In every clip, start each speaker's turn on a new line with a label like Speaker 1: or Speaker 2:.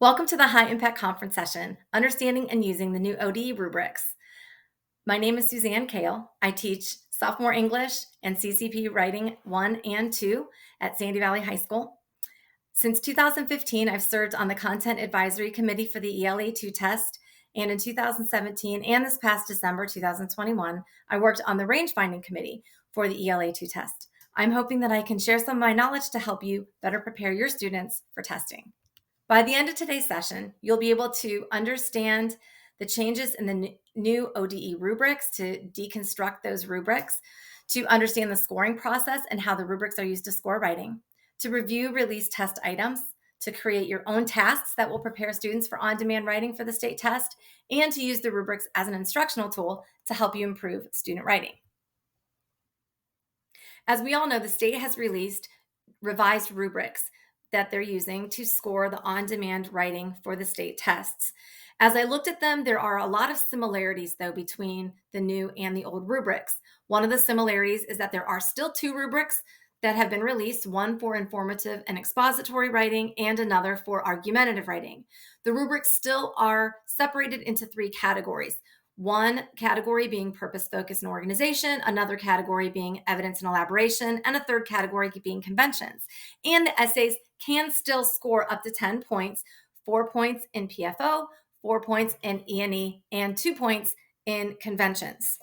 Speaker 1: Welcome to the High Impact Conference session, Understanding and Using the New ODE Rubrics. My name is Suzanne Kail. I teach sophomore English and CCP Writing 1 and 2 at Sandy Valley High School. Since 2015, I've served on the Content Advisory Committee for the ELA II test, and in 2017 and this past December 2021, I worked on the Rangefinding Committee for the ELA II test. I'm hoping that I can share some of my knowledge to help you better prepare your students for testing. By the end of today's session, you'll be able to understand the changes in the new ODE rubrics, to deconstruct those rubrics, to understand the scoring process and how the rubrics are used to score writing, to review released test items, to create your own tasks that will prepare students for on-demand writing for the state test, and to use the rubrics as an instructional tool to help you improve student writing. As we all know, the state has released revised rubrics that they're using to score the on-demand writing for the state tests. As I looked at them, there are a lot of similarities, though, between the new and the old rubrics. One of the similarities is that there are still two rubrics that have been released, one for informative and expository writing and another for argumentative writing. The rubrics still are separated into three categories. One category being purpose, focus, and organization, another category being evidence and elaboration, and a third category being conventions. And the essays can still score up to 10 points, 4 points in PFO, 4 points in E&E, and 2 points in conventions.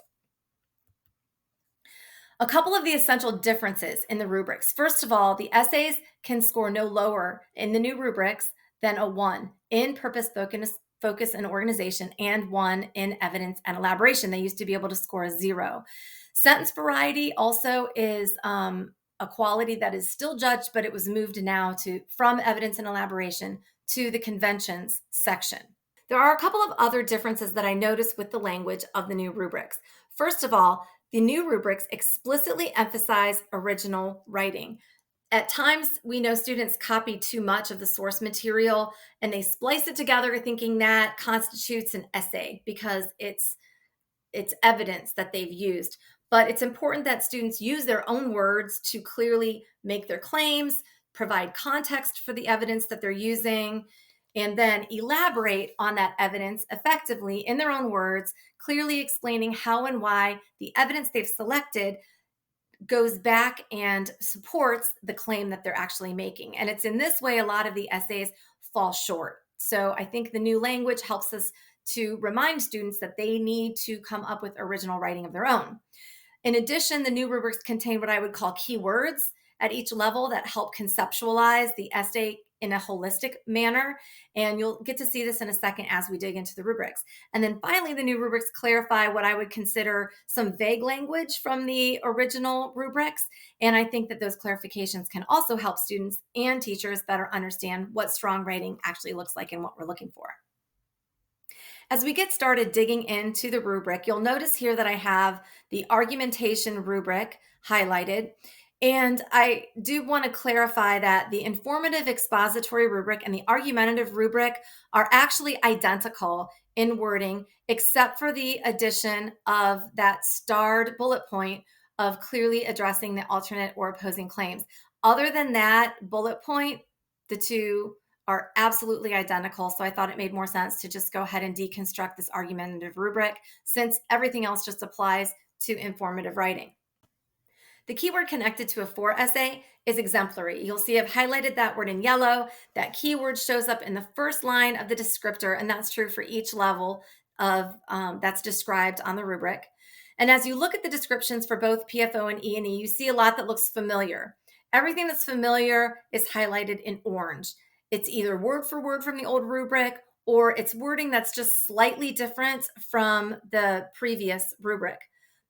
Speaker 1: A couple of the essential differences in the rubrics. First of all, the essays can score no lower in the new rubrics than a 1 in purpose, focus, and organization, and 1 in evidence and elaboration. They used to be able to score a 0. Sentence variety also is a quality that is still judged, but it was moved now from evidence and elaboration to the conventions section. There are a couple of other differences that I noticed with the language of the new rubrics. First of all, the new rubrics explicitly emphasize original writing. At times, we know students copy too much of the source material and they splice it together thinking that constitutes an essay because it's evidence that they've used. But it's important that students use their own words to clearly make their claims, provide context for the evidence that they're using, and then elaborate on that evidence effectively in their own words, clearly explaining how and why the evidence they've selected goes back and supports the claim that they're actually making. And it's in this way a lot of the essays fall short. So I think the new language helps us to remind students that they need to come up with original writing of their own. In addition, the new rubrics contain what I would call keywords at each level that help conceptualize the essay in a holistic manner. And you'll get to see this in a second as we dig into the rubrics. And then finally, the new rubrics clarify what I would consider some vague language from the original rubrics. And I think that those clarifications can also help students and teachers better understand what strong writing actually looks like and what we're looking for. As we get started digging into the rubric, you'll notice here that I have the argumentation rubric highlighted. And I do want to clarify that the informative expository rubric and the argumentative rubric are actually identical in wording, except for the addition of that starred bullet point of clearly addressing the alternate or opposing claims. Other than that bullet point, the two are absolutely identical. So I thought it made more sense to just go ahead and deconstruct this argumentative rubric since everything else just applies to informative writing. The keyword connected to a 4 essay is exemplary. You'll see I've highlighted that word in yellow. That keyword shows up in the first line of the descriptor, and that's true for each level of that's described on the rubric. And as you look at the descriptions for both PFO and E&E, you see a lot that looks familiar. Everything that's familiar is highlighted in orange. It's either word for word from the old rubric or it's wording that's just slightly different from the previous rubric.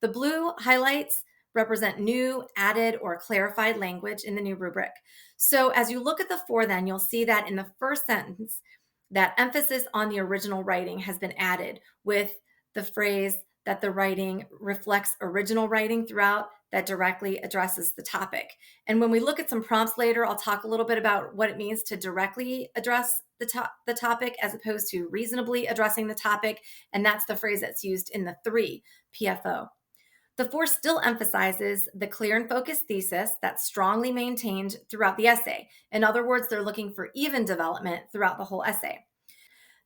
Speaker 1: The blue highlights represent new, added, or clarified language in the new rubric. So as you look at the 4 then, you'll see that in the first sentence, that emphasis on the original writing has been added with the phrase that the writing reflects original writing throughout that directly addresses the topic. And when we look at some prompts later, I'll talk a little bit about what it means to directly address the topic as opposed to reasonably addressing the topic. And that's the phrase that's used in the 3 PFO. The 4 still emphasizes the clear and focused thesis that's strongly maintained throughout the essay. In other words, they're looking for even development throughout the whole essay.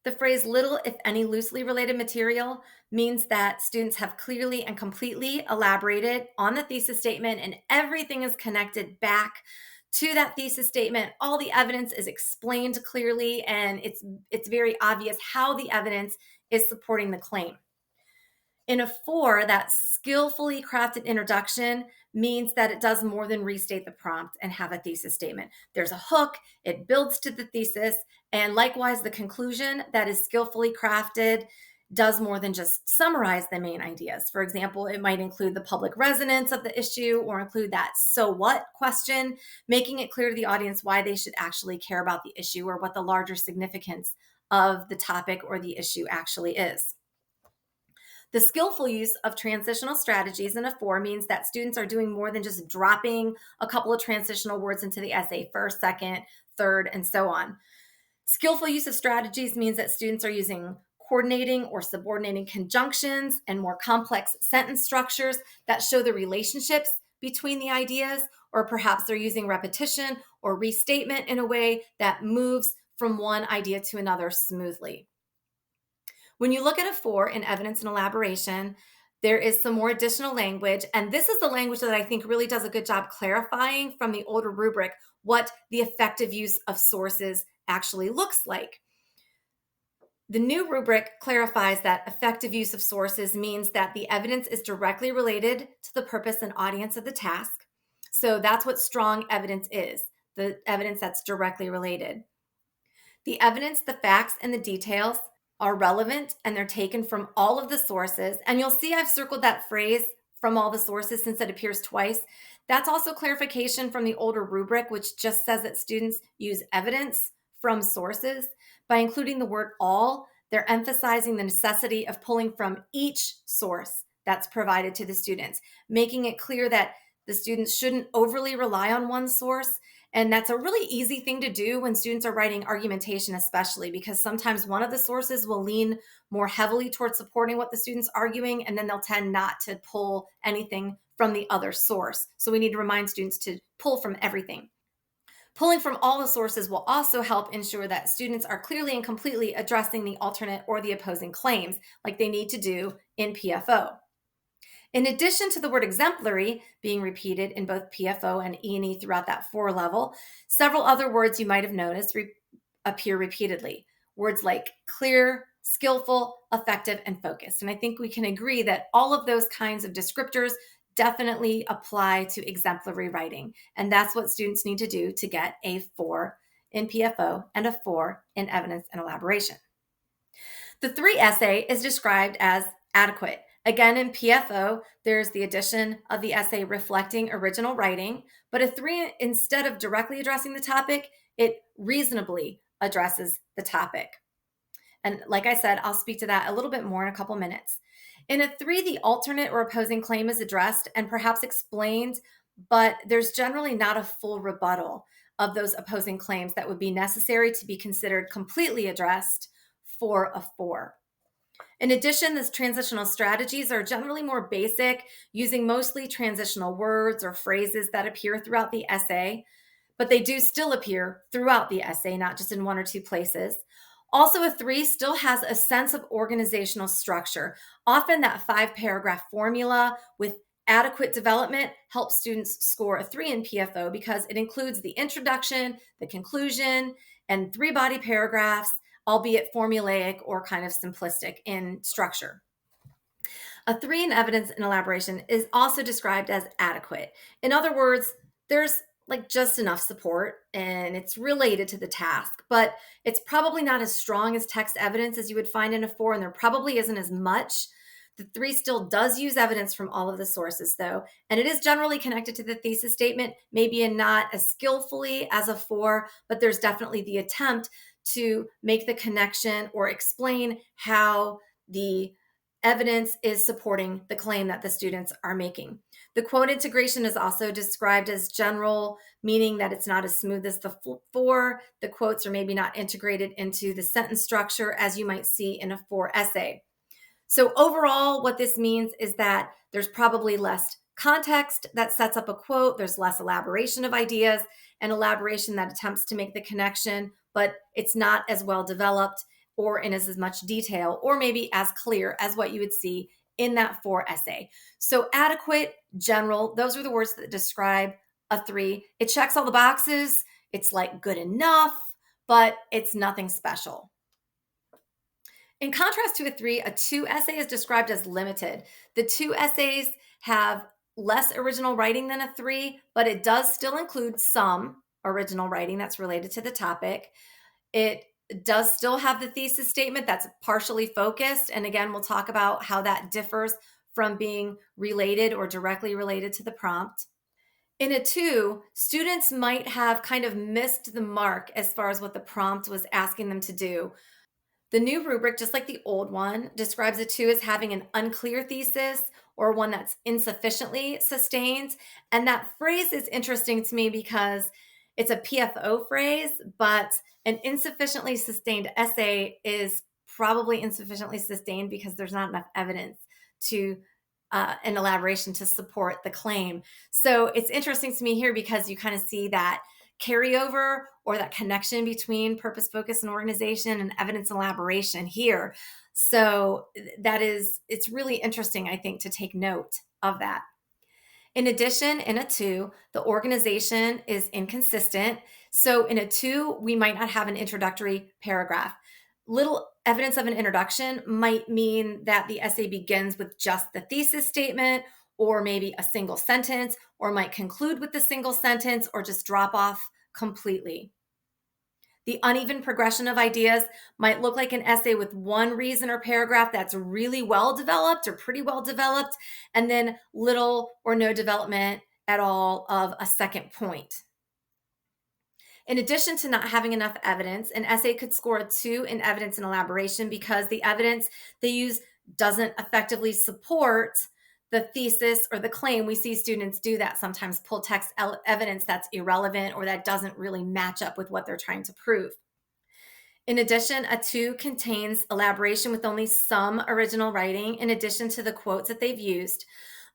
Speaker 1: The phrase little, if any, loosely related material means that students have clearly and completely elaborated on the thesis statement, and everything is connected back to that thesis statement. All the evidence is explained clearly, and it's very obvious how the evidence is supporting the claim. In a 4, that skillfully crafted introduction means that it does more than restate the prompt and have a thesis statement. There's a hook, it builds to the thesis, and likewise, the conclusion that is skillfully crafted does more than just summarize the main ideas. For example, it might include the public resonance of the issue or include that so what question, making it clear to the audience why they should actually care about the issue or what the larger significance of the topic or the issue actually is. The skillful use of transitional strategies in a 4 means that students are doing more than just dropping a couple of transitional words into the essay, first, second, third, and so on. Skillful use of strategies means that students are using coordinating or subordinating conjunctions and more complex sentence structures that show the relationships between the ideas, or perhaps they're using repetition or restatement in a way that moves from one idea to another smoothly. When you look at a 4 in evidence and elaboration, there is some more additional language, and this is the language that I think really does a good job clarifying from the older rubric what the effective use of sources actually looks like. The new rubric clarifies that effective use of sources means that the evidence is directly related to the purpose and audience of the task. So that's what strong evidence is, the evidence that's directly related. The evidence, the facts, and the details are relevant, and they're taken from all of the sources. And you'll see I've circled that phrase from all the sources since it appears twice. That's also clarification from the older rubric, which just says that students use evidence from sources. By including the word all, they're emphasizing the necessity of pulling from each source that's provided to the students, making it clear that the students shouldn't overly rely on one source. And that's a really easy thing to do when students are writing argumentation, especially because sometimes one of the sources will lean more heavily towards supporting what the student's arguing, and then they'll tend not to pull anything from the other source. So we need to remind students to pull from everything. Pulling from all the sources will also help ensure that students are clearly and completely addressing the alternate or the opposing claims, like they need to do in PFO. In addition to the word exemplary being repeated in both PFO and E&E throughout that 4 level, several other words you might have noticed appear repeatedly. Words like clear, skillful, effective, and focused. And I think we can agree that all of those kinds of descriptors definitely apply to exemplary writing. And that's what students need to do to get a 4 in PFO and a 4 in evidence and elaboration. The 3 essay is described as adequate. Again, in PFO, there's the addition of the essay reflecting original writing, but a 3, instead of directly addressing the topic, it reasonably addresses the topic. And like I said, I'll speak to that a little bit more in a couple minutes. In a 3, the alternate or opposing claim is addressed and perhaps explained, but there's generally not a full rebuttal of those opposing claims that would be necessary to be considered completely addressed for a 4. In addition, these transitional strategies are generally more basic, using mostly transitional words or phrases that appear throughout the essay, but they do still appear throughout the essay, not just in 1 or 2 places. Also, a 3 still has a sense of organizational structure. Often that 5-paragraph formula with adequate development helps students score a 3 in PFO because it includes the introduction, the conclusion, and 3 body paragraphs, albeit formulaic or kind of simplistic in structure. A 3 in evidence and elaboration is also described as adequate. In other words, there's like just enough support and it's related to the task, but it's probably not as strong as text evidence as you would find in a 4, and there probably isn't as much. The 3 still does use evidence from all of the sources, though, and it is generally connected to the thesis statement, maybe not as skillfully as a 4, but there's definitely the attempt to make the connection or explain how the evidence is supporting the claim that the students are making. The quote integration is also described as general, meaning that it's not as smooth as the 4. The quotes are maybe not integrated into the sentence structure as you might see in a 4 essay. So overall, what this means is that there's probably less context that sets up a quote, there's less elaboration of ideas, and elaboration that attempts to make the connection, but it's not as well developed or in as much detail, or maybe as clear as what you would see in that 4 essay. So adequate, general, those are the words that describe a 3. It checks all the boxes. It's like good enough, but it's nothing special. In contrast to a 3, a 2 essay is described as limited. The 2 essays have less original writing than a 3, but it does still include some original writing that's related to the topic. It does still have the thesis statement that's partially focused. And again, we'll talk about how that differs from being related or directly related to the prompt. In a 2, students might have kind of missed the mark as far as what the prompt was asking them to do. The new rubric, just like the old one, describes a 2 as having an unclear thesis or one that's insufficiently sustained. And that phrase is interesting to me because it's a PFO phrase, but an insufficiently sustained essay is probably insufficiently sustained because there's not enough evidence to an elaboration to support the claim. So it's interesting to me here because you kind of see that carryover or that connection between purpose, focus, and organization and evidence elaboration here. So it's really interesting, I think, to take note of that. In addition, in a 2, the organization is inconsistent. So in a 2, we might not have an introductory paragraph. Little evidence of an introduction might mean that the essay begins with just the thesis statement, or maybe a single sentence, or might conclude with the single sentence, or just drop off completely. The uneven progression of ideas might look like an essay with one reason or paragraph that's really well developed or pretty well developed, and then little or no development at all of a second point. In addition to not having enough evidence, an essay could score a 2 in evidence and elaboration because the evidence they use doesn't effectively support the thesis or the claim. We see students do that sometimes, pull text evidence that's irrelevant or that doesn't really match up with what they're trying to prove. In addition, a 2 contains elaboration with only some original writing in addition to the quotes that they've used.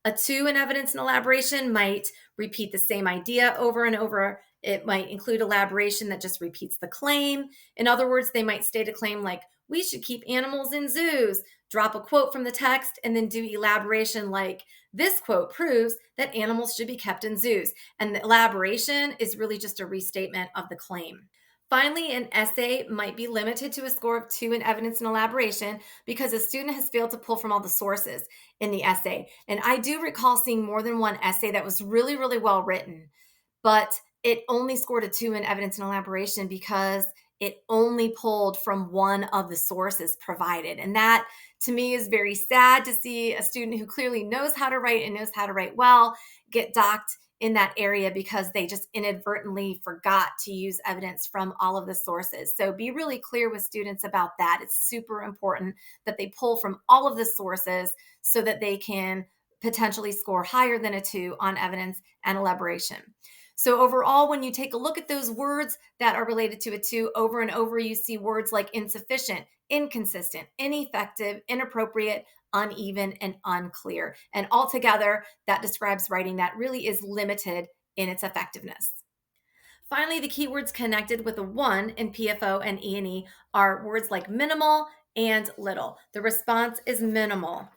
Speaker 1: A 2 in evidence and elaboration might repeat the same idea over and over. It might include elaboration that just repeats the claim. In other words, they might state a claim like, we should keep animals in zoos, drop a quote from the text, and then do elaboration like, this quote proves that animals should be kept in zoos. And the elaboration is really just a restatement of the claim. Finally, an essay might be limited to a score of 2 in evidence and elaboration because a student has failed to pull from all the sources in the essay. And I do recall seeing more than one essay that was really, really well written, but it only scored a 2 in evidence and elaboration because it only pulled from one of the sources provided. And that, to me, is very sad to see a student who clearly knows how to write and knows how to write well get docked in that area because they just inadvertently forgot to use evidence from all of the sources. So be really clear with students about that. It's super important that they pull from all of the sources so that they can potentially score higher than a 2 on evidence and elaboration. So overall, when you take a look at those words that are related to a 2 over and over, you see words like insufficient, inconsistent, ineffective, inappropriate, uneven, and unclear. And altogether, that describes writing that really is limited in its effectiveness. Finally, the keywords connected with a 1 in PFO and E&E are words like minimal and little. The response is minimal.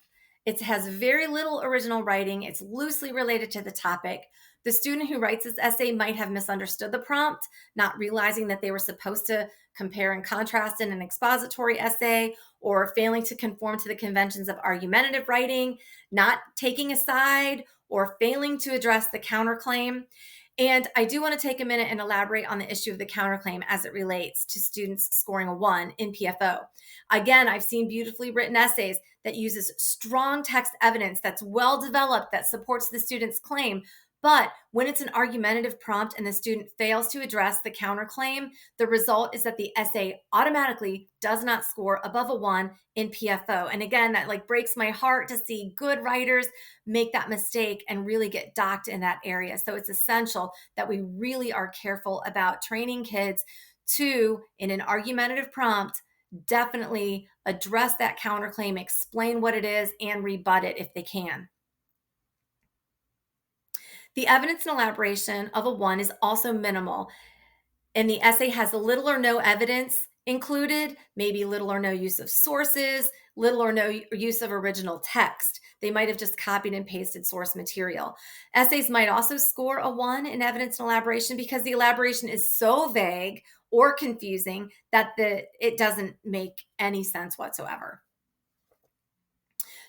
Speaker 1: It has very little original writing. It's loosely related to the topic. The student who writes this essay might have misunderstood the prompt, not realizing that they were supposed to compare and contrast in an expository essay, or failing to conform to the conventions of argumentative writing, not taking a side, or failing to address the counterclaim. And I do want to take a minute and elaborate on the issue of the counterclaim as it relates to students scoring a 1 in PFO. Again, I've seen beautifully written essays that uses strong text evidence that's well developed that supports the student's claim. But when it's an argumentative prompt and the student fails to address the counterclaim, the result is that the essay automatically does not score above a 1 in PFO. And again, that breaks my heart to see good writers make that mistake and really get docked in that area. So it's essential that we really are careful about training kids to, in an argumentative prompt, definitely address that counterclaim, explain what it is, and rebut it if they can. The evidence and elaboration of a 1 is also minimal, and the essay has little or no evidence included, maybe little or no use of sources, little or no use of original text. They might have just copied and pasted source material. Essays might also score a 1 in evidence and elaboration because the elaboration is so vague or confusing that it doesn't make any sense whatsoever.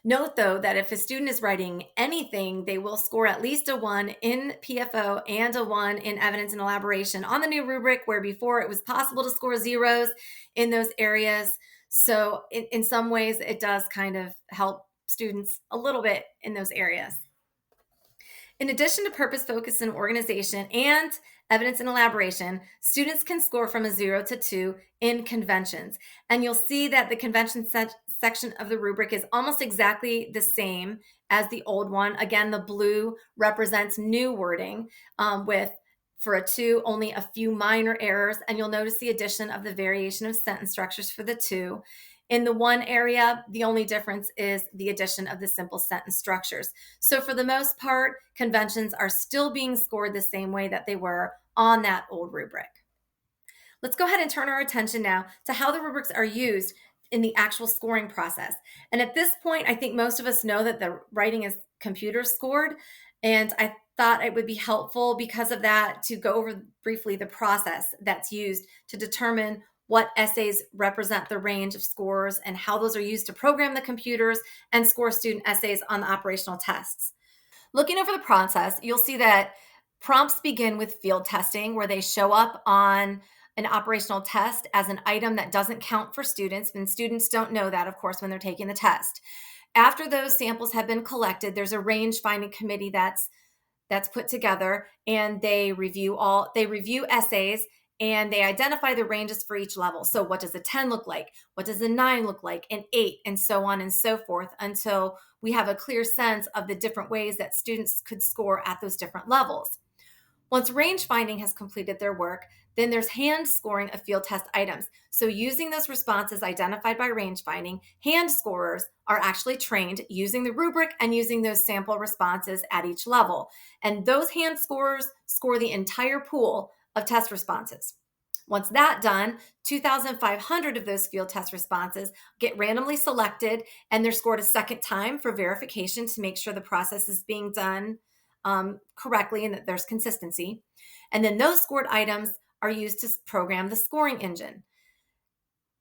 Speaker 1: Note, though, that if a student is writing anything, they will score at least a 1 in PFO and a 1 in evidence and elaboration on the new rubric, where before it was possible to score zeros in those areas. So in some ways, it does kind of help students a little bit in those areas. In addition to purpose, focus, and organization and evidence and elaboration, students can score from a 0 to 2 in conventions. And you'll see that the convention section of the rubric is almost exactly the same as the old one. Again, the blue represents new wording with, for a 2, only a few minor errors. And you'll notice the addition of the variation of sentence structures for the 2. In the 1 area, the only difference is the addition of the simple sentence structures. So for the most part, conventions are still being scored the same way that they were on that old rubric. Let's go ahead and turn our attention now to how the rubrics are used in the actual scoring process. And at this point, I think most of us know that the writing is computer scored. And I thought it would be helpful because of that to go over briefly the process that's used to determine what essays represent the range of scores and how those are used to program the computers and score student essays on the operational tests. Looking over the process, you'll see that prompts begin with field testing, where they show up on an operational test as an item that doesn't count for students, and students don't know that, of course, when they're taking the test. After those samples have been collected, there's a range finding committee that's put together, and they review essays, and they identify the ranges for each level. So what does a 10 look like? What does a 9 look like? An 8, and so on and so forth, until we have a clear sense of the different ways that students could score at those different levels. Once range finding has completed their work, then there's hand scoring of field test items. So using those responses identified by range finding, hand scorers are actually trained using the rubric and using those sample responses at each level. And those hand scorers score the entire pool of test responses. Once that's done, 2,500 of those field test responses get randomly selected, and they're scored a second time for verification to make sure the process is being done correctly and that there's consistency. And then those scored items are used to program the scoring engine.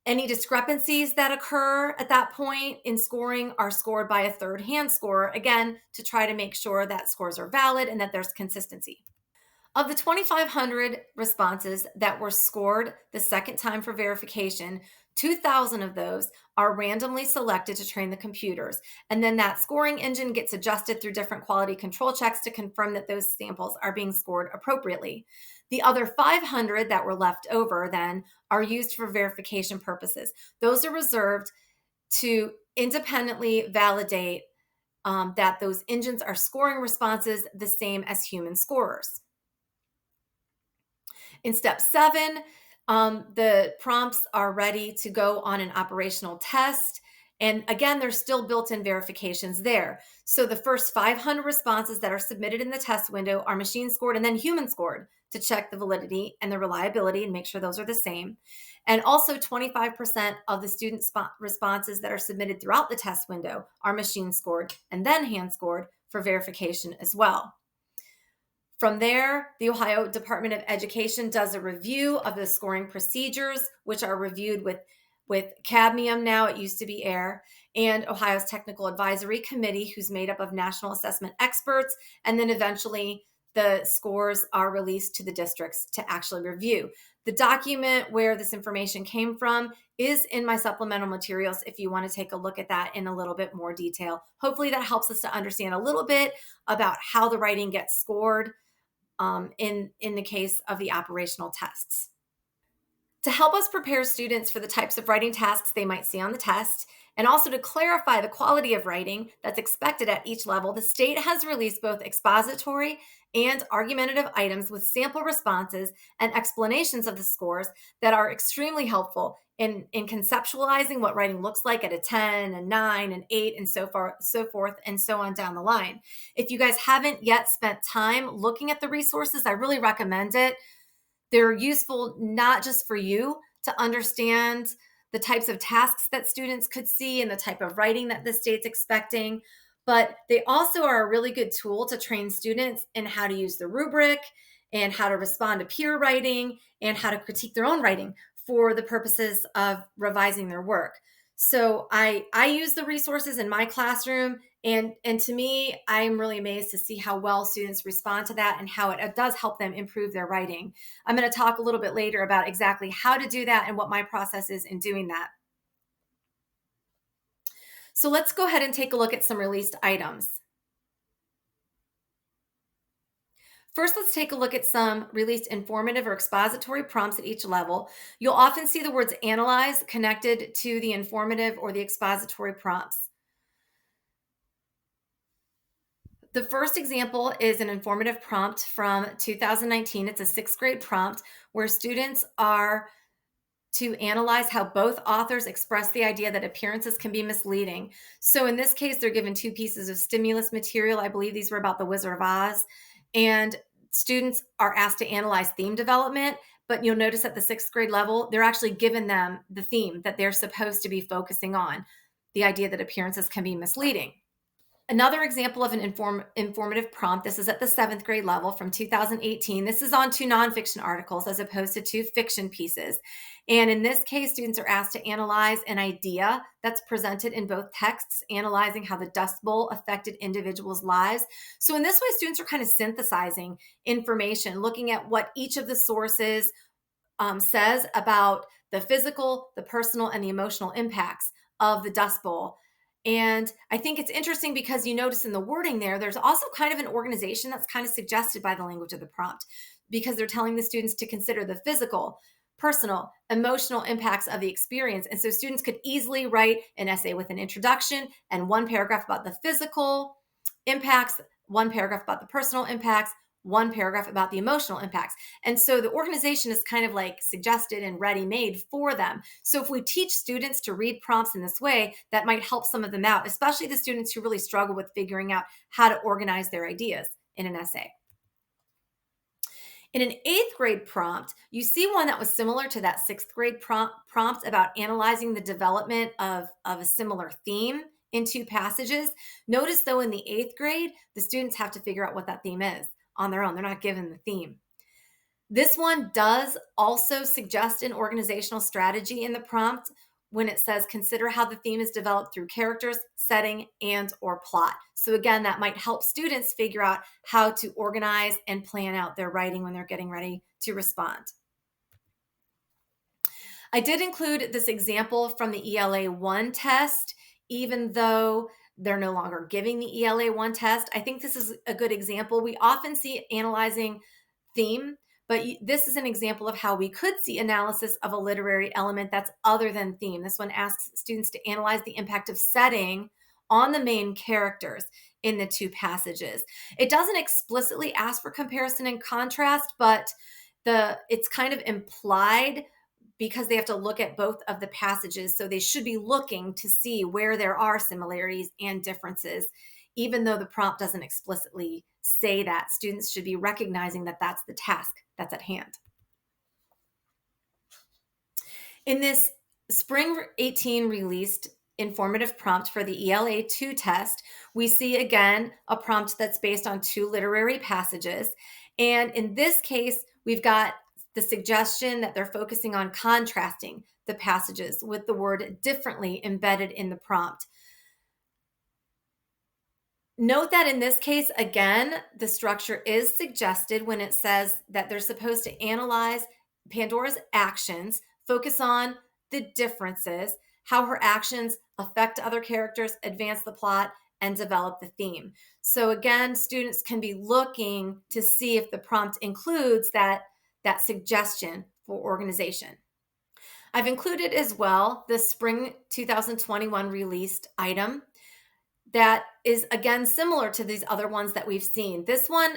Speaker 1: Any discrepancies that occur at that point in scoring are scored by a third hand scorer, again, to try to make sure that scores are valid and that there's consistency. Of the 2,500 responses that were scored the second time for verification, 2,000 of those are randomly selected to train the computers. And then that scoring engine gets adjusted through different quality control checks to confirm that those samples are being scored appropriately. The other 500 that were left over then are used for verification purposes. Those are reserved to independently validate that those engines are scoring responses the same as human scorers. In step 7, the prompts are ready to go on an operational test. And again, there's still built-in verifications there. So the first 500 responses that are submitted in the test window are machine scored and then human scored to check the validity and the reliability and make sure those are the same. And also 25% of the student responses that are submitted throughout the test window are machine scored and then hand scored for verification as well. From there, the Ohio Department of Education does a review of the scoring procedures, which are reviewed with cadmium now, it used to be air, and Ohio's Technical Advisory Committee, who's made up of national assessment experts, and then eventually the scores are released to the districts to actually review. The document where this information came from is in my supplemental materials if you want to take a look at that in a little bit more detail. Hopefully that helps us to understand a little bit about how the writing gets scored in the case of the operational tests. To help us prepare students for the types of writing tasks they might see on the test, and also to clarify the quality of writing that's expected at each level, the state has released both expository and argumentative items with sample responses and explanations of the scores that are extremely helpful in conceptualizing what writing looks like at a 10, a 9, an 8, and so forth, and so on down the line. If you guys haven't yet spent time looking at the resources, I really recommend it. They're useful not just for you to understand the types of tasks that students could see and the type of writing that the state's expecting, but they also are a really good tool to train students in how to use the rubric and how to respond to peer writing and how to critique their own writing for the purposes of revising their work. So I use the resources in my classroom, and to me, I'm really amazed to see how well students respond to that and how it does help them improve their writing. I'm going to talk a little bit later about exactly how to do that and what my process is in doing that. So let's go ahead and take a look at some released items. First, let's take a look at some released informative or expository prompts at each level. You'll often see the words analyze connected to the informative or the expository prompts. The first example is an informative prompt from 2019. It's a 6th grade prompt where students are to analyze how both authors express the idea that appearances can be misleading. So in this case, they're given 2 pieces of stimulus material. I believe these were about the Wizard of Oz. And students are asked to analyze theme development, but you'll notice at the 6th grade level, they're actually given them the theme that they're supposed to be focusing on, the idea that appearances can be misleading. Another example of an informative prompt, this is at the 7th grade level from 2018. This is on 2 nonfiction articles as opposed to 2 fiction pieces. And in this case, students are asked to analyze an idea that's presented in both texts, analyzing how the Dust Bowl affected individuals' lives. So in this way, students are kind of synthesizing information, looking at what each of the sources says about the physical, the personal, and the emotional impacts of the Dust Bowl. And I think it's interesting because you notice in the wording there's also kind of an organization that's kind of suggested by the language of the prompt, because they're telling the students to consider the physical, personal, emotional impacts of the experience. And so students could easily write an essay with an introduction and 1 paragraph about the physical impacts, 1 paragraph about the personal impacts, 1 paragraph about the emotional impacts. And so the organization is kind of like suggested and ready-made for them. So if we teach students to read prompts in this way, that might help some of them out, especially the students who really struggle with figuring out how to organize their ideas in an essay. In an 8th grade prompt, you see one that was similar to that 6th grade prompt about analyzing the development of a similar theme in 2 passages. Notice though, in the 8th grade, the students have to figure out what that theme is on their own. They're not given the theme. This one does also suggest an organizational strategy in the prompt when it says consider how the theme is developed through characters, setting, and or plot. So again, that might help students figure out how to organize and plan out their writing when they're getting ready to respond. I did include this example from the ELA I test, even though they're no longer giving the ELA I test. I think this is a good example. We often see analyzing theme, but this is an example of how we could see analysis of a literary element that's other than theme. This one asks students to analyze the impact of setting on the main characters in the 2 passages. It doesn't explicitly ask for comparison and contrast, but it's kind of implied because they have to look at both of the passages. So they should be looking to see where there are similarities and differences, even though the prompt doesn't explicitly say that. Students should be recognizing that that's the task that's at hand. In this spring 18 released informative prompt for the ELA II test, we see again a prompt that's based on 2 literary passages. And in this case, we've got the suggestion that they're focusing on contrasting the passages with the word differently embedded in the prompt. Note that in this case, again, the structure is suggested when it says that they're supposed to analyze Pandora's actions, focus on the differences, how her actions affect other characters, advance the plot, and develop the theme. So again, students can be looking to see if the prompt includes that suggestion for organization. I've included as well the spring 2021 released item that is again similar to these other ones that we've seen. This one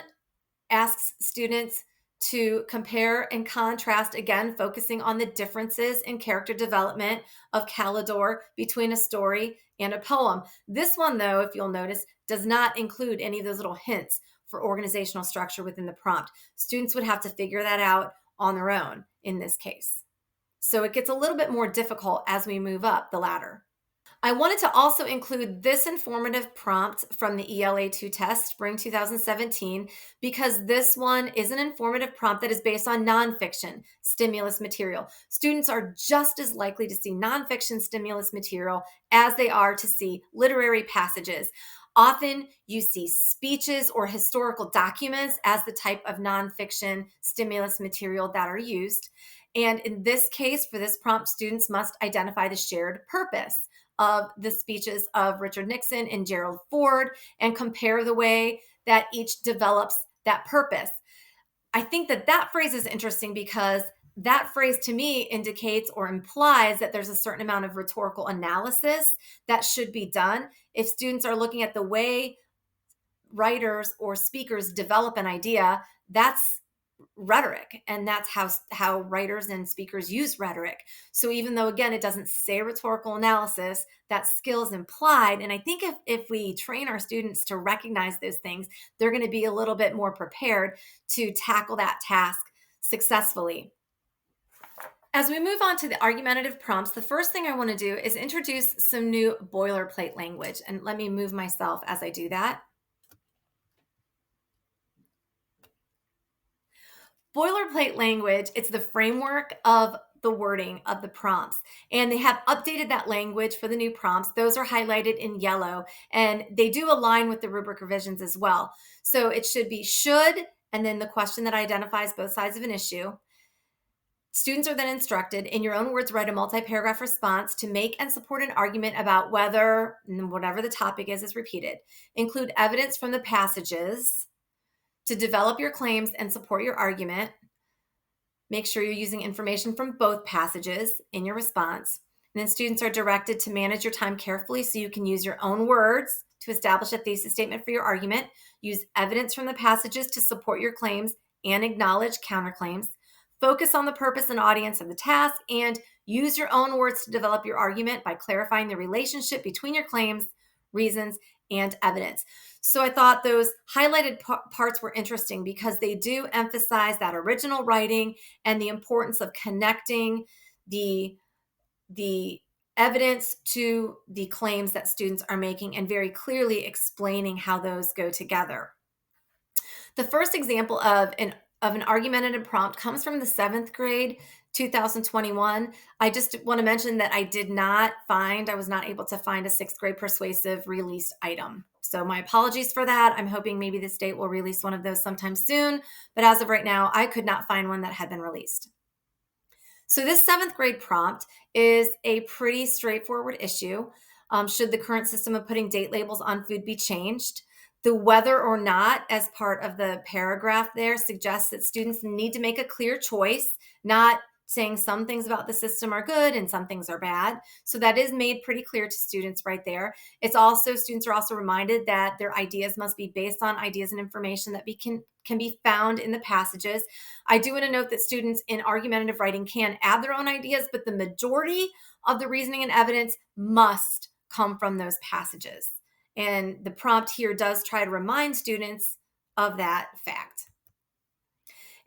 Speaker 1: asks students to compare and contrast, again, focusing on the differences in character development of Calidor between a story and a poem. This one, though, if you'll notice, does not include any of those little hints for organizational structure within the prompt. Students would have to figure that out on their own in this case. So it gets a little bit more difficult as we move up the ladder. I wanted to also include this informative prompt from the ELA II test, spring 2017, because this one is an informative prompt that is based on nonfiction stimulus material. Students are just as likely to see nonfiction stimulus material as they are to see literary passages. Often you see speeches or historical documents as the type of nonfiction stimulus material that are used. And in this case, for this prompt, students must identify the shared purpose of the speeches of Richard Nixon and Gerald Ford and compare the way that each develops that purpose. I think that that phrase is interesting because that phrase to me indicates or implies that there's a certain amount of rhetorical analysis that should be done. If students are looking at the way writers or speakers develop an idea, that's rhetoric, and that's how writers and speakers use rhetoric. So even though, again, it doesn't say rhetorical analysis, that skill is implied. And I think if we train our students to recognize those things, they're going to be a little bit more prepared to tackle that task successfully. As we move on to the argumentative prompts, the first thing I want to do is introduce some new boilerplate language. And let me move myself as I do that. Boilerplate language, it's the framework of the wording of the prompts. And they have updated that language for the new prompts. Those are highlighted in yellow, and they do align with the rubric revisions as well. So it should be should, and then the question that identifies both sides of an issue. Students are then instructed, in your own words, write a multi-paragraph response to make and support an argument about whether, whatever the topic is repeated. Include evidence from the passages to develop your claims and support your argument. Make sure you're using information from both passages in your response. And then students are directed to manage your time carefully so you can use your own words to establish a thesis statement for your argument. Use evidence from the passages to support your claims and acknowledge counterclaims. Focus on the purpose and audience of the task, and use your own words to develop your argument by clarifying the relationship between your claims, reasons, and evidence. So I thought those highlighted parts were interesting because they do emphasize that original writing and the importance of connecting the evidence to the claims that students are making and very clearly explaining how those go together. The first example of an argumentative prompt comes from the 7th grade 2021. I just want to mention that I was not able to find a 6th grade persuasive released item. So my apologies for that. I'm hoping maybe the state will release one of those sometime soon. But as of right now, I could not find one that had been released. So this 7th grade prompt is a pretty straightforward issue. Should the current system of putting date labels on food be changed? The whether or not as part of the paragraph there suggests that students need to make a clear choice, not saying some things about the system are good and some things are bad. So that is made pretty clear to students right there. Students are also reminded that their ideas must be based on ideas and information that can be found in the passages. I do want to note that students in argumentative writing can add their own ideas, but the majority of the reasoning and evidence must come from those passages. And the prompt here does try to remind students of that fact.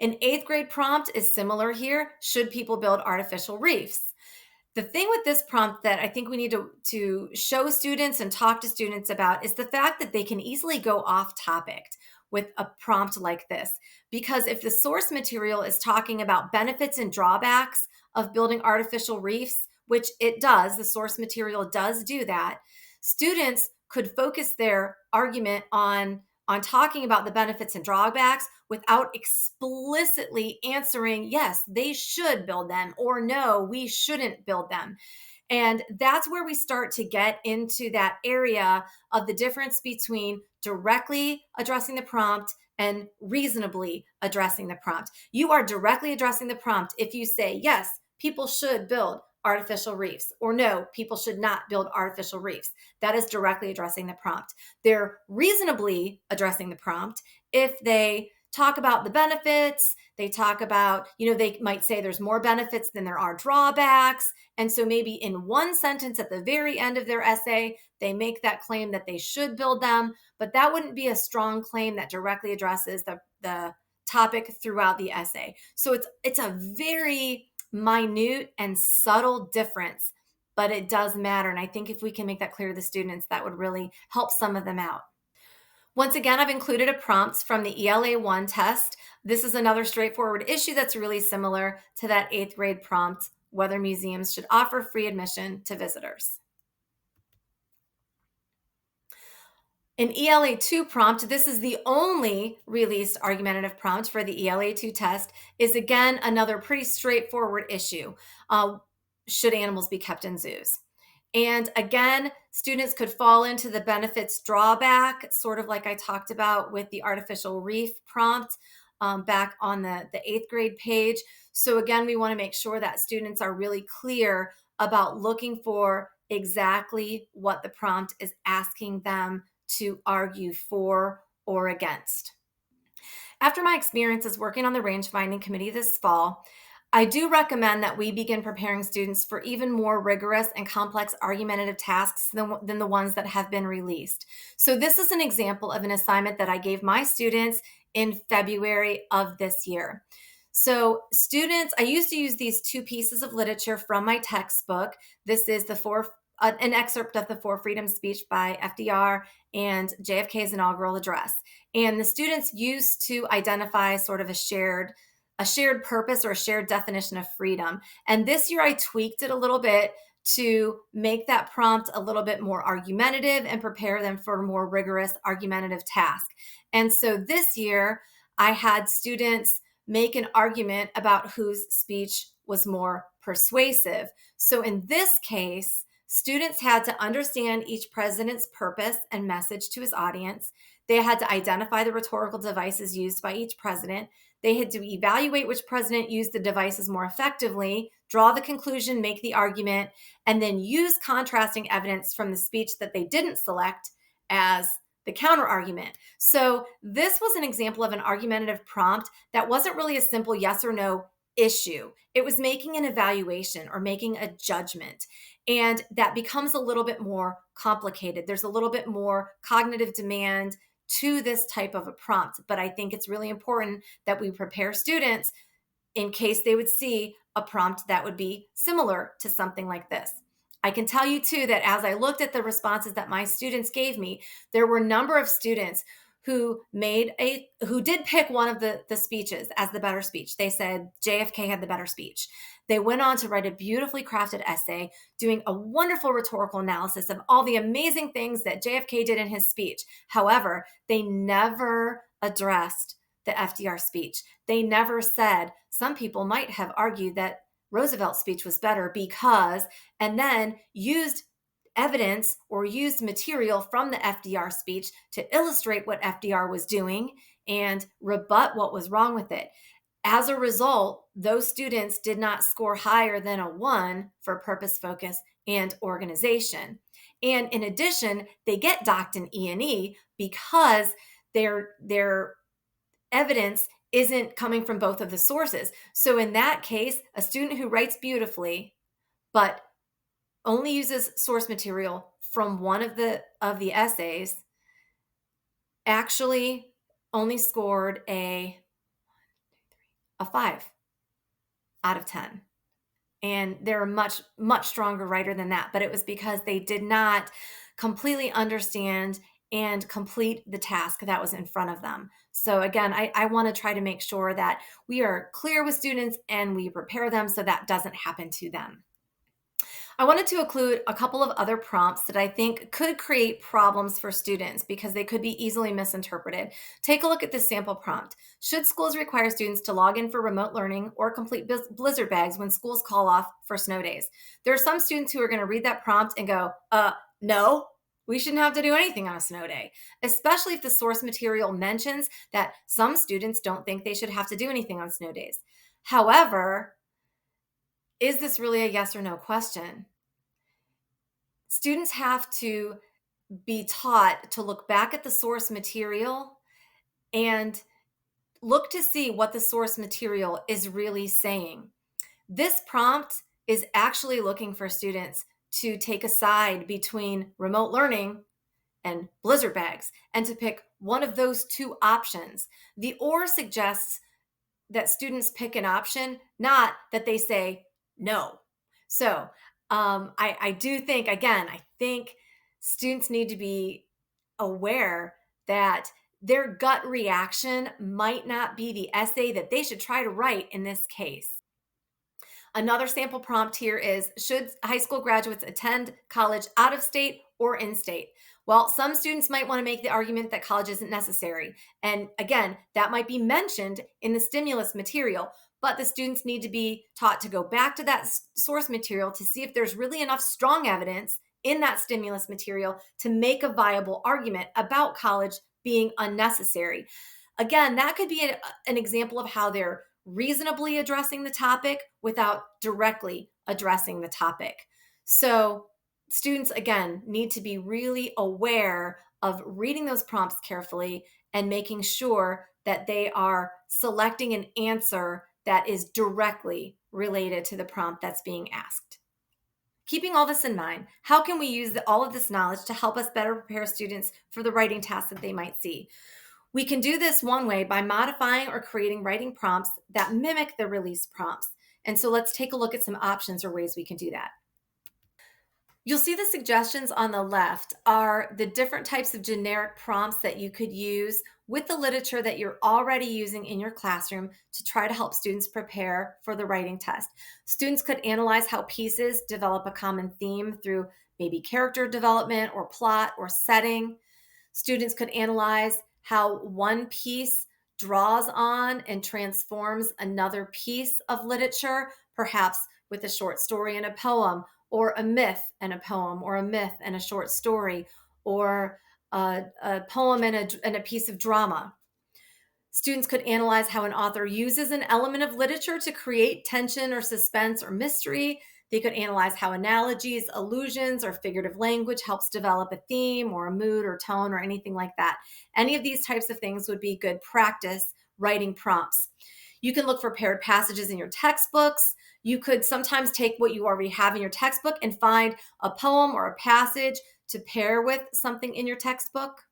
Speaker 1: An 8th grade prompt is similar here. Should people build artificial reefs? The thing with this prompt that I think we need to show students and talk to students about is the fact that they can easily go off topic with a prompt like this. Because if the source material is talking about benefits and drawbacks of building artificial reefs, which it does, the source material does do that, students could focus their argument on talking about the benefits and drawbacks without explicitly answering, yes, they should build them, or no, we shouldn't build them. And that's where we start to get into that area of the difference between directly addressing the prompt and reasonably addressing the prompt. You are directly addressing the prompt if you say, yes, people should build artificial reefs, or no, people should not build artificial reefs. That is directly addressing the prompt. They're reasonably addressing the prompt if they talk about the benefits. They talk about, they might say there's more benefits than there are drawbacks. And so maybe in one sentence at the very end of their essay, they make that claim that they should build them, but that wouldn't be a strong claim that directly addresses the topic throughout the essay. So it's a very minute and subtle difference, but it does matter. And I think if we can make that clear to the students, that would really help some of them out. Once again, I've included a prompt from the ELA I test. This is another straightforward issue that's really similar to that 8th grade prompt, whether museums should offer free admission to visitors. An ELA II prompt, this is the only released argumentative prompt for the ELA II test, is again another pretty straightforward issue. Should animals be kept in zoos? And again, students could fall into the benefits drawback, sort of like I talked about with the artificial reef prompt back on the 8th grade page. So again, we want to make sure that students are really clear about looking for exactly what the prompt is asking them to argue for or against. After my experiences working on the range-finding committee this fall, I do recommend that we begin preparing students for even more rigorous and complex argumentative tasks than the ones that have been released. So this is an example of an assignment that I gave my students in February of this year. So students, I used to use these 2 pieces of literature from my textbook. This is an excerpt of the 4 Freedom speech by FDR and JFK's inaugural address. And the students used to identify sort of a shared purpose or a shared definition of freedom. And this year I tweaked it a little bit to make that prompt a little bit more argumentative and prepare them for a more rigorous argumentative task. And so this year I had students make an argument about whose speech was more persuasive. So in this case, students had to understand each president's purpose and message to his audience. They had to identify the rhetorical devices used by each president. They had to evaluate which president used the devices more effectively, draw the conclusion, make the argument, and then use contrasting evidence from the speech that they didn't select as the counter argument. So this was an example of an argumentative prompt that wasn't really a simple yes or no issue. It was making an evaluation or making a judgment. And that becomes a little bit more complicated. There's a little bit more cognitive demand to this type of a prompt. But I think it's really important that we prepare students in case they would see a prompt that would be similar to something like this. I can tell you too that as I looked at the responses that my students gave me, there were a number of students who did pick one of the speeches as the better speech. They said JFK had the better speech. They went on to write a beautifully crafted essay doing a wonderful rhetorical analysis of all the amazing things that JFK did in his speech. However, they never addressed the FDR speech. They never said some people might have argued that Roosevelt's speech was better because, and then used evidence or used material from the FDR speech to illustrate what FDR was doing and rebut what was wrong with it. As a result, those students did not score higher than a 1 for purpose, focus, and organization. And in addition, they get docked an E&E because their evidence isn't coming from both of the sources. So in that case, a student who writes beautifully but only uses source material from one of the essays actually only scored a 5 out of 10. And they're a much, much stronger writer than that. But it was because they did not completely understand and complete the task that was in front of them. So again, I want to try to make sure that we are clear with students and we prepare them so that doesn't happen to them. I wanted to include a couple of other prompts that I think could create problems for students because they could be easily misinterpreted. Take a look at this sample prompt. Should schools require students to log in for remote learning or complete blizzard bags when schools call off for snow days? There are some students who are going to read that prompt and go, no, we shouldn't have to do anything on a snow day, especially if the source material mentions that some students don't think they should have to do anything on snow days. However, Is this really a yes or no question? Students have to be taught to look back at the source material and look to see what the source material is really saying. This prompt is actually looking for students to take a side between remote learning and blizzard bags and to pick one of those two options. The or suggests that students pick an option, not that they say no. So I do think, again, I think students need to be aware that their gut reaction might not be the essay that they should try to write in this case. Another sample prompt here is, should high school graduates attend college out of state or in state? Well, some students might want to make the argument that college isn't necessary. And again, that might be mentioned in the stimulus material, but the students need to be taught to go back to that source material to see if there's really enough strong evidence in that stimulus material to make a viable argument about college being unnecessary. Again, that could be an example of how they're reasonably addressing the topic without directly addressing the topic. So, students, again, need to be really aware of reading those prompts carefully and making sure that they are selecting an answer that is directly related to the prompt that's being asked. Keeping all this in mind, how can we use all of this knowledge to help us better prepare students for the writing tasks that they might see? We can do this one way by modifying or creating writing prompts that mimic the release prompts. And so let's take a look at some options or ways we can do that. You'll see the suggestions on the left are the different types of generic prompts that you could use with the literature that you're already using in your classroom to try to help students prepare for the writing test. Students could analyze how pieces develop a common theme through maybe character development or plot or setting. Students could analyze how one piece draws on and transforms another piece of literature, perhaps with a short story and a poem, or a myth and a poem, or a myth and a short story, or a poem and a piece of drama. Students could analyze how an author uses an element of literature to create tension or suspense or mystery. They could analyze how analogies, allusions, or figurative language helps develop a theme or a mood or tone or anything like that. Any of these types of things would be good practice writing prompts. You can look for paired passages in your textbooks. You could sometimes take what you already have in your textbook and find a poem or a passage to pair with something in your textbook.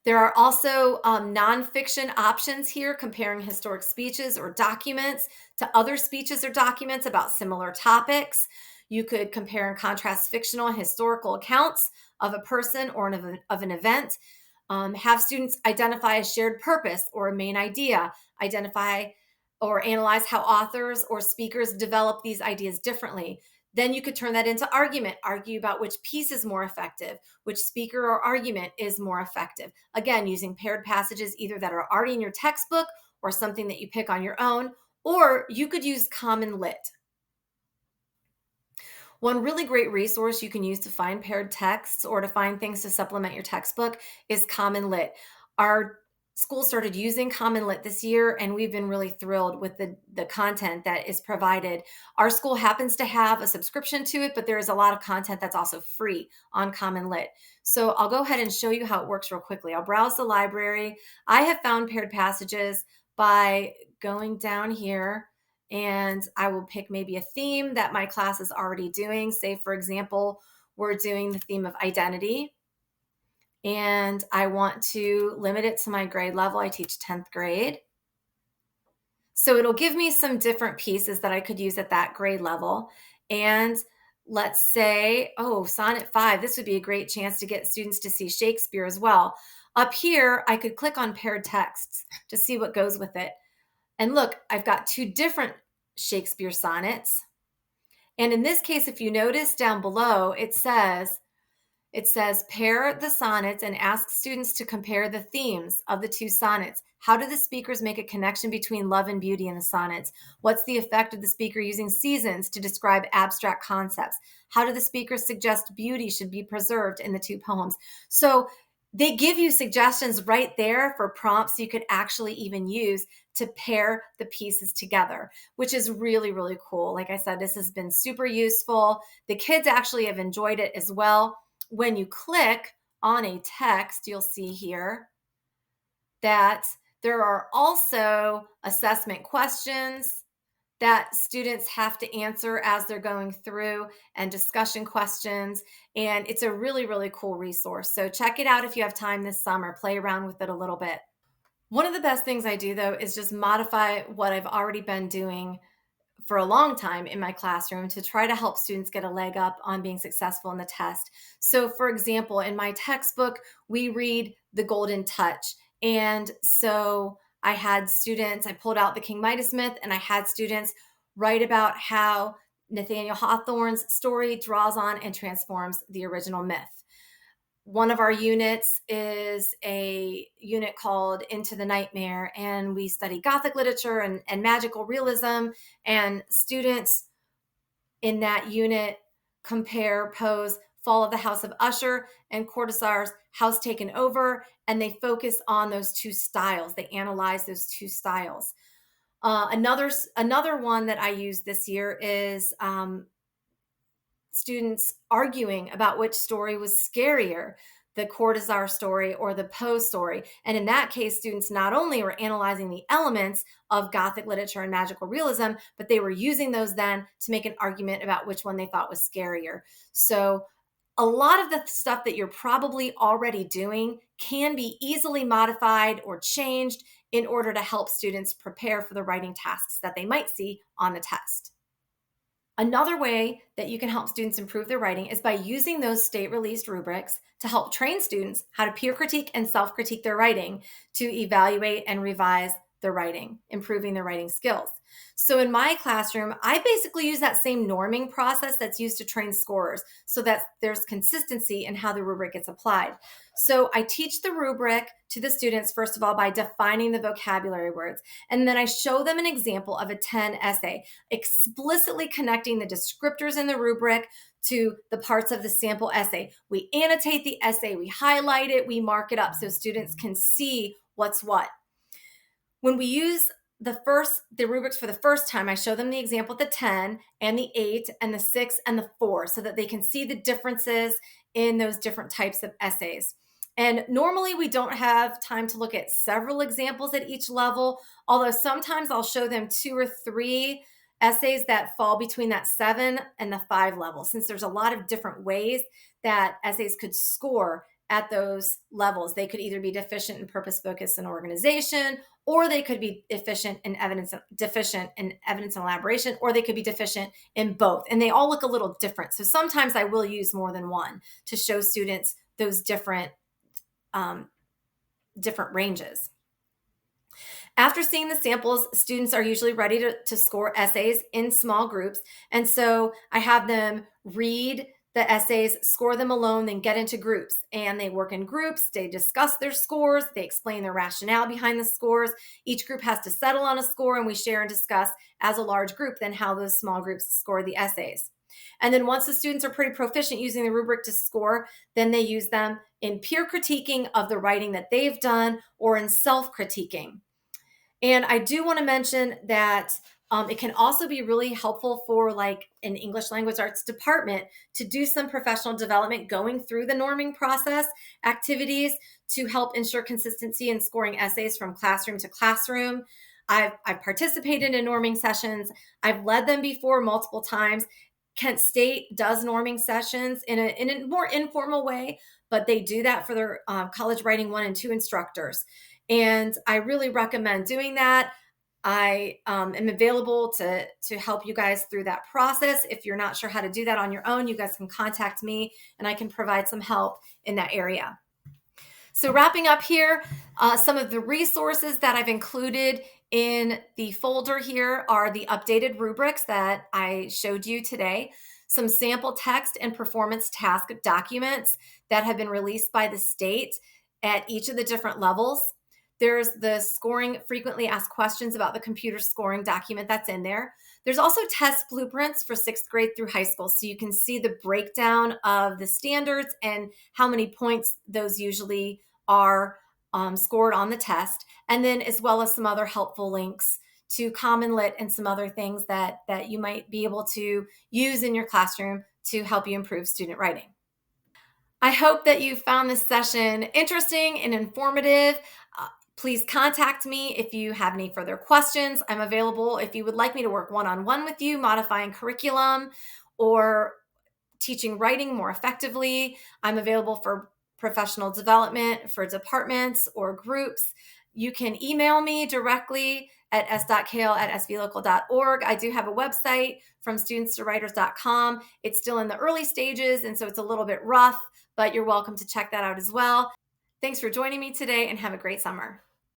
Speaker 1: There are also nonfiction options here, comparing historic speeches or documents to other speeches or documents about similar topics. You could compare and contrast fictional and historical accounts of a person or of an event. Have students identify a shared purpose or a main idea, identify or analyze how authors or speakers develop these ideas differently. Then you could turn that into argument, argue about which piece is more effective, which speaker or argument is more effective. Again, using paired passages either that are already in your textbook or something that you pick on your own, or you could use Common Lit. One really great resource you can use to find paired texts or to find things to supplement your textbook is Common Lit. Our school started using Common Lit this year, and we've been really thrilled with the content that is provided. Our school happens to have a subscription to it, but there is a lot of content that's also free on Common Lit. So I'll go ahead and show you how it works real quickly. I'll browse the library. I have found paired passages by going down here, and I will pick maybe a theme that my class is already doing. Say, for example, we're doing the theme of identity, and I want to limit it to my grade level. I teach 10th grade. So it'll give me some different pieces that I could use at that grade level. And let's say, oh, Sonnet 5, this would be a great chance to get students to see Shakespeare as well. Up here, I could click on paired texts to see what goes with it. And look, I've got two different Shakespeare sonnets. And in this case, if you notice down below, it says pair the sonnets and ask students to compare the themes of the two sonnets. How do the speakers make a connection between love and beauty in the sonnets? What's the effect of the speaker using seasons to describe abstract concepts? How do the speakers suggest beauty should be preserved in the two poems? So they give you suggestions right there for prompts you could actually even use to pair the pieces together, which is really, really cool. Like I said, this has been super useful. The kids actually have enjoyed it as well. When you click on a text, you'll see here that there are also assessment questions that students have to answer as they're going through, and discussion questions. And it's a really, really cool resource. So check it out if you have time this summer. Play around with it a little bit. One of the best things I do, though, is just modify what I've already been doing for a long time in my classroom to try to help students get a leg up on being successful in the test. So, for example, in my textbook, we read The Golden Touch. And so I pulled out the King Midas myth, and I had students write about how Nathaniel Hawthorne's story draws on and transforms the original myth. One of our units is a unit called Into the Nightmare, and we study Gothic literature and magical realism. And students in that unit compare Poe's Fall of the House of Usher and Cortázar's House Taken Over, and they focus on those two styles. They analyze those two styles. Another one that I used this year is students arguing about which story was scarier, the Cortázar story or the Poe story. And in that case, students not only were analyzing the elements of Gothic literature and magical realism, but they were using those then to make an argument about which one they thought was scarier. So a lot of the stuff that you're probably already doing can be easily modified or changed in order to help students prepare for the writing tasks that they might see on the test. Another way that you can help students improve their writing is by using those state-released rubrics to help train students how to peer critique and self-critique their writing to evaluate and revise their writing, improving their writing skills. So in my classroom, I basically use that same norming process that's used to train scorers so that there's consistency in how the rubric gets applied. So I teach the rubric to the students, first of all, by defining the vocabulary words. And then I show them an example of a 10 essay, explicitly connecting the descriptors in the rubric to the parts of the sample essay. We annotate the essay, we highlight it, we mark it up so students can see what's what. When we use the rubrics for the first time, I show them the example of the 10 and the 8 and the 6 and the 4 so that they can see the differences in those different types of essays. And normally we don't have time to look at several examples at each level, although sometimes I'll show them 2 or 3 essays that fall between that 7 and the 5 level, since there's a lot of different ways that essays could score at those levels. They could either be deficient in purpose, focus, and organization, or they could be deficient in evidence and elaboration, or they could be deficient in both. And they all look a little different. So sometimes I will use more than one to show students those different ranges. After seeing the samples, students are usually ready to score essays in small groups. And so I have them read the essays, score them alone, then get into groups. And they work in groups, they discuss their scores, they explain their rationale behind the scores. Each group has to settle on a score, and we share and discuss as a large group then how those small groups score the essays. And then once the students are pretty proficient using the rubric to score, then they use them in peer critiquing of the writing that they've done or in self-critiquing. And I do want to mention that it can also be really helpful for like an English language arts department to do some professional development going through the norming process activities to help ensure consistency in scoring essays from classroom to classroom. I've participated in norming sessions. I've led them before multiple times. Kent State does norming sessions in a more informal way, but they do that for their college writing 1 and 2 instructors. And I really recommend doing that. I am available to help you guys through that process. If you're not sure how to do that on your own, you guys can contact me and I can provide some help in that area. So wrapping up here, some of the resources that I've included in the folder here are the updated rubrics that I showed you today, some sample text and performance task documents that have been released by the state at each of the different levels. There's the scoring frequently asked questions about the computer scoring document that's in there. There's also test blueprints for 6th grade through high school. So you can see the breakdown of the standards and how many points those usually are scored on the test, and then as well as some other helpful links to Common Lit and some other things that you might be able to use in your classroom to help you improve student writing. I hope that you found this session interesting and informative. Please contact me if you have any further questions. I'm available if you would like me to work one-on-one with you, modifying curriculum or teaching writing more effectively. I'm available for professional development for departments or groups. You can email me directly at s.kail@svlocal.org. I do have a website, from students to writers.com. It's still in the early stages, and so it's a little bit rough, but you're welcome to check that out as well. Thanks for joining me today, and have a great summer.